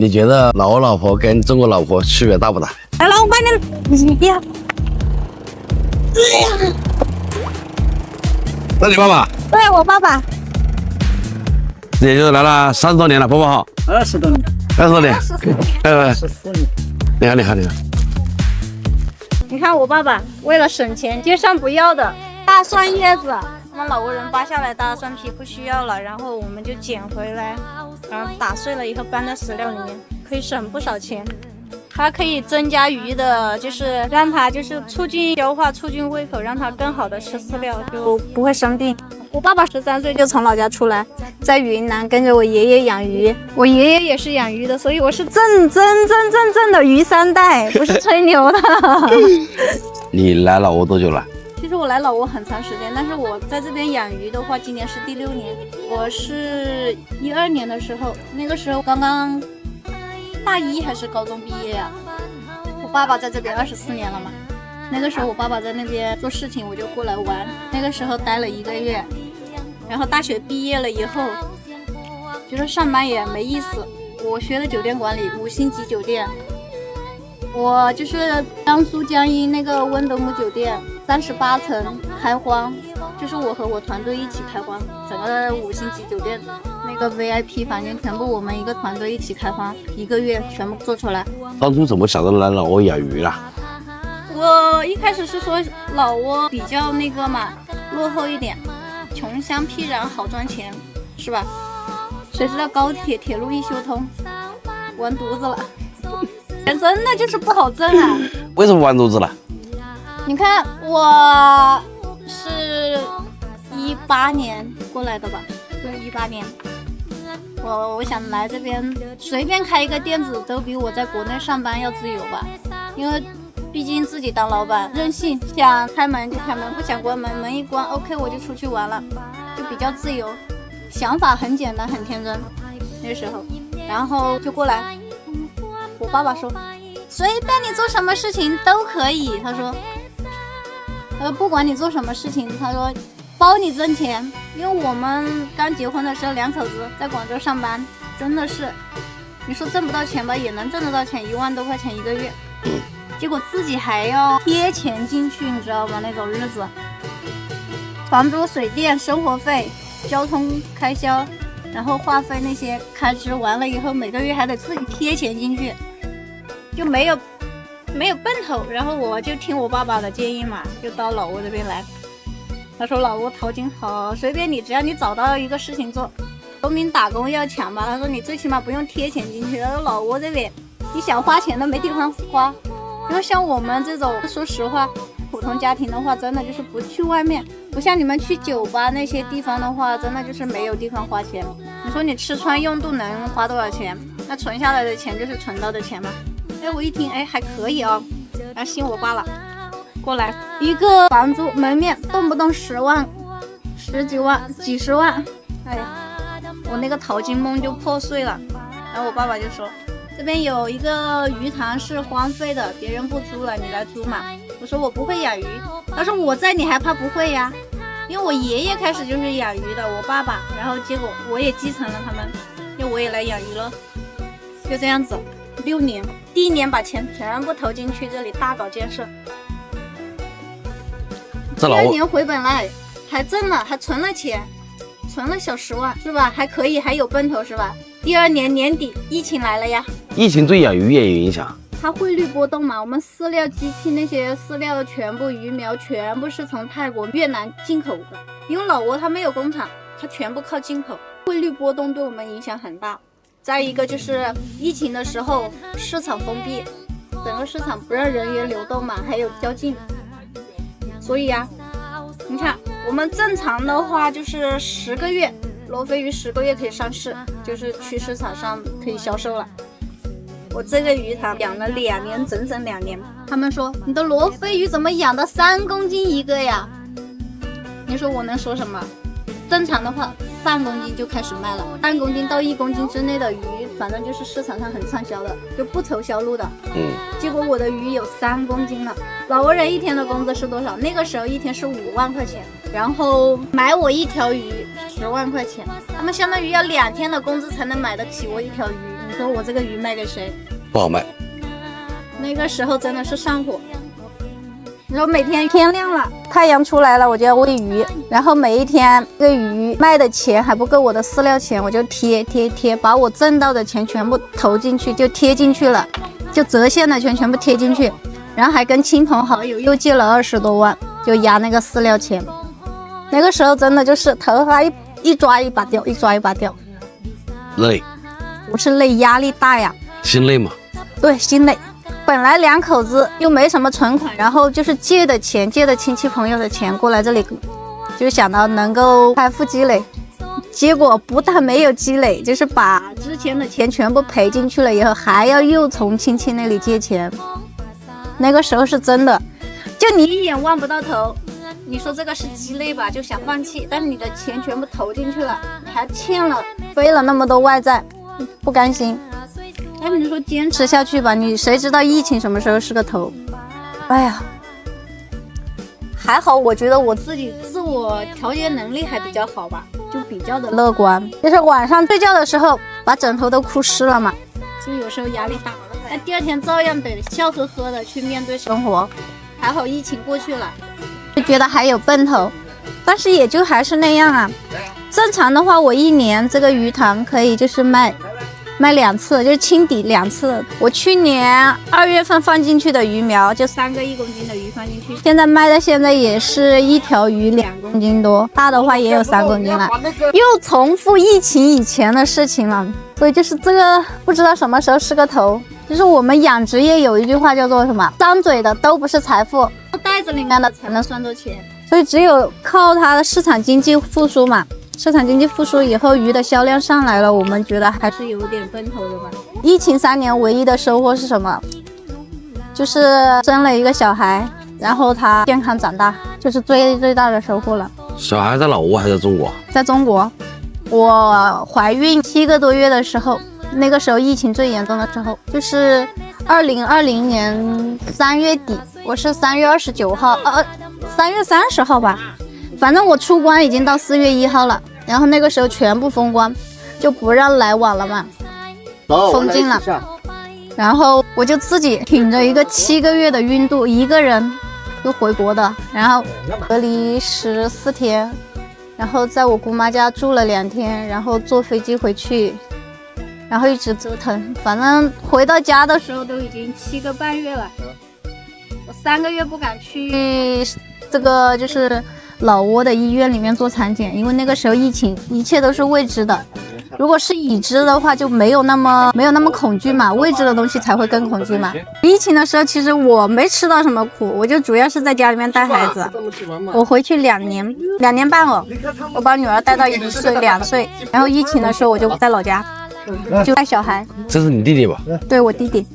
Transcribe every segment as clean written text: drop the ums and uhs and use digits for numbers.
你觉得老挝老婆跟中国老婆区别大不大？来，老公，快点，你别。那你爸爸？对，我爸爸。也就是来了30多年了，婆婆好。20多年。20多年。14年。你好，你好，你好。你看我爸爸为了省钱，街上不要的大蒜叶子，我们老挝人扒下来大蒜皮不需要了，然后我们就捡回来，然后打碎了以后拌在饲料里面，可以省不少钱。它可以增加鱼的，就是让它就是促进消化、促进胃口，让它更好的吃饲料，就不会生病。我爸爸13岁就从老家出来，在云南跟着我爷爷养鱼，我爷爷也是养鱼的，所以我是正的鱼3代，不是吹牛的。你来老挝多久了？其实我来老挝很长时间，但是我在这边养鱼的话，今年是第6年。我是12年的时候，那个时候刚刚大1还是高中毕业呀。我爸爸在这边24年了嘛，那个时候我爸爸在那边做事情，我就过来玩。那个时候待了1个月，然后大学毕业了以后，觉得上班也没意思。我学的酒店管理，5星级酒店。我就是江苏江阴那个温德姆酒店38层开荒，就是我和我团队一起开荒，整个5星级酒店那个 VIP 房间全部我们一个团队一起开荒，1个月全部做出来。当初怎么想到来老挝养鱼啦？我一开始是说老挝比较那个嘛，落后一点，穷乡僻壤好赚钱，是吧？谁知道高铁铁路一修通，完犊子了。钱真的就是不好挣啊！为什么完犊子了？你看我是18年过来的吧？对，18年。我想来这边随便开一个店子都比我在国内上班要自由吧，因为毕竟自己当老板任性，想开门就开门，不想关门，门一关 OK 我就出去玩了，就比较自由，想法很简单很天真那时候，然后就过来。我爸爸说随便你做什么事情都可以，他说不管你做什么事情，他说包你挣钱。因为我们刚结婚的时候2口子在广州上班，真的是你说挣不到钱吧，也能挣得到钱，1万多块钱1个月，结果自己还要贴钱进去，你知道吗？那种日子，房租、水电、生活费、交通开销，然后话费那些开支完了以后，每个月还得自己贴钱进去，就没有奔头。然后我就听我爸爸的建议嘛，就到老挝这边来。他说老挝淘金好，随便你，只要你找到一个事情做，农民打工要强吧。他说你最起码不用贴钱进去。他说老挝这边你想花钱都没地方花，因为像我们这种说实话普通家庭的话，真的就是不去外面，不像你们去酒吧那些地方的话，真的就是没有地方花钱。你说你吃穿用度能花多少钱？那存下来的钱就是存到的钱嘛。我一听还可以啊，然后信我爸了，过来一个房租门面动不动10万、10几万、几十万，哎呀，我那个淘金梦就破碎了。然后我爸爸就说这边有一个鱼塘是荒废的，别人不租了，你来租嘛。我说我不会养鱼，他说我在你还怕不会呀？因为我爷爷开始就是养鱼的，我爸爸，然后结果我也继承了他们，因为我也来养鱼了，就这样子6年，第1年把钱全部投进去这里大搞建设，第2年回本来还挣了，还存了钱，存了小10万是吧？还可以，还有奔头是吧？第2年年底疫情来了呀，疫情对养鱼也有影响。它汇率波动嘛，我们饲料机器那些饲料全部鱼苗全部是从泰国、越南进口的，因为老挝它没有工厂，它全部靠进口，汇率波动对我们影响很大。再一个就是疫情的时候市场封闭，整个市场不让人员流动嘛，还有宵禁，所以呀，你看我们正常的话就是10个月，罗非鱼10个月可以上市，就是去市场上可以销售了。我这个鱼塘养了2年，整整2年。他们说你的罗非鱼怎么养到3公斤一个呀？你说我能说什么？正常的话半公斤就开始卖了，半公斤到1公斤之内的鱼，反正就是市场上很畅销的，就不愁销路的。结果我的鱼有3公斤了。老挝人一天的工资是多少？那个时候一天是5万块钱，然后买我1条鱼10万块钱，他们相当于要2天的工资才能买得起我1条鱼。你说我这个鱼卖给谁？不好卖。那个时候真的是上火。然后每天天亮了，太阳出来了，我就要喂鱼。然后每一天这个鱼卖的钱还不够我的饲料钱，我就贴，把我挣到的钱全部投进去，就贴进去了，就折现的钱全部贴进去。然后还跟亲朋好友又借了20多万，就压那个饲料钱。那个时候真的就是头发一抓一把掉，一抓一把掉。累，不是累，压力大呀。心累嘛。对，心累。本来2口子又没什么存款，然后就是借的钱，借的亲戚朋友的钱过来这里，就想到能够开富积累。结果不但没有积累，就是把之前的钱全部赔进去了，以后还要又从亲戚那里借钱。那个时候是真的，就你一眼望不到头。你说这个是鸡肋吧，就想放弃，但是你的钱全部投进去了，你还欠了背了那么多外债，不甘心。那你说坚持下去吧，你谁知道疫情什么时候是个头？哎呀，还好，我觉得我自己自我调节能力还比较好吧，就比较的乐观。就是晚上睡觉的时候，把枕头都哭湿了嘛，就有时候压力大，但第2天照样得笑呵呵的去面对生活。还好疫情过去了，就觉得还有奔头，但是也就还是那样啊。正常的话，我1年这个鱼塘可以就是卖2次，就是清底2次。我去年2月份放进去的鱼苗，就3个1公斤的鱼放进去，现在卖的现在也是一条鱼2公斤多，大的话也有3公斤了，又重复疫情以前的事情了。所以就是这个不知道什么时候是个头。就是我们养殖业有一句话叫做什么？张嘴的都不是财富，袋子里面的才能算作钱。所以只有靠它的市场经济复苏嘛。市场经济复苏以后，鱼的销量上来了，我们觉得还是有点奔头的吧。疫情3年唯一的收获是什么？就是生了一个小孩，然后他健康长大，就是最大的收获了。小孩在老挝还是在中国？在中国。我怀孕7个多月的时候，那个时候疫情最严重的时候，就是2020年3月底，我是3月29号，3月30号吧。反正我出关已经到4月1号了，然后那个时候全部封关，就不让来往了嘛，封禁了。然后我就自己挺着一个7个月的孕肚，一个人就回国的，然后隔离14天，然后在我姑妈家住了2天，然后坐飞机回去，然后一直折腾，反正回到家的时候都已经7个半月了。我3个月不敢去这个就是老挝的医院里面做产检，因为那个时候疫情，一切都是未知的。如果是已知的话，就没有那么恐惧嘛，未知的东西才会更恐惧嘛。疫情的时候，其实我没吃到什么苦，我就主要是在家里面带孩子。我回去2年半哦，我把女儿带到1岁2岁，然后疫情的时候我就在老家，就带小孩。这是你弟弟吧？对，我弟弟。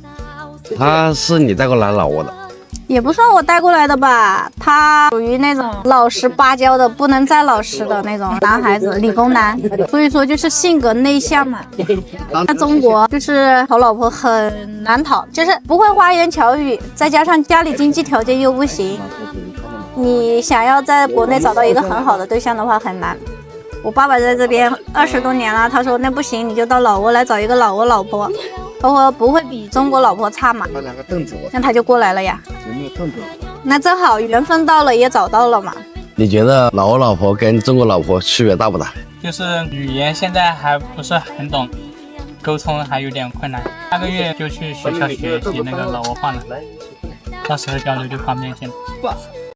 他是你带过来老挝的？也不算我带过来的吧，他属于那种老实巴交的，不能再老实的那种男孩子，理工男，所以说就是性格内向嘛。在中国就是讨老婆很难讨，就是不会花言巧语，再加上家里经济条件又不行，你想要在国内找到一个很好的对象的话很难。我爸爸在这边20多年了，他说那不行，你就到老挝来找一个老挝老婆，我说不会比中国老婆差嘛，那他就过来了呀。那正好缘分到了，也找到了嘛。你觉得老挝老婆跟中国老婆区别大不大？就是语言现在还不是很懂，沟通还有点困难。下个月就去学校学习那个老挝话了，到时候交流就方便些了。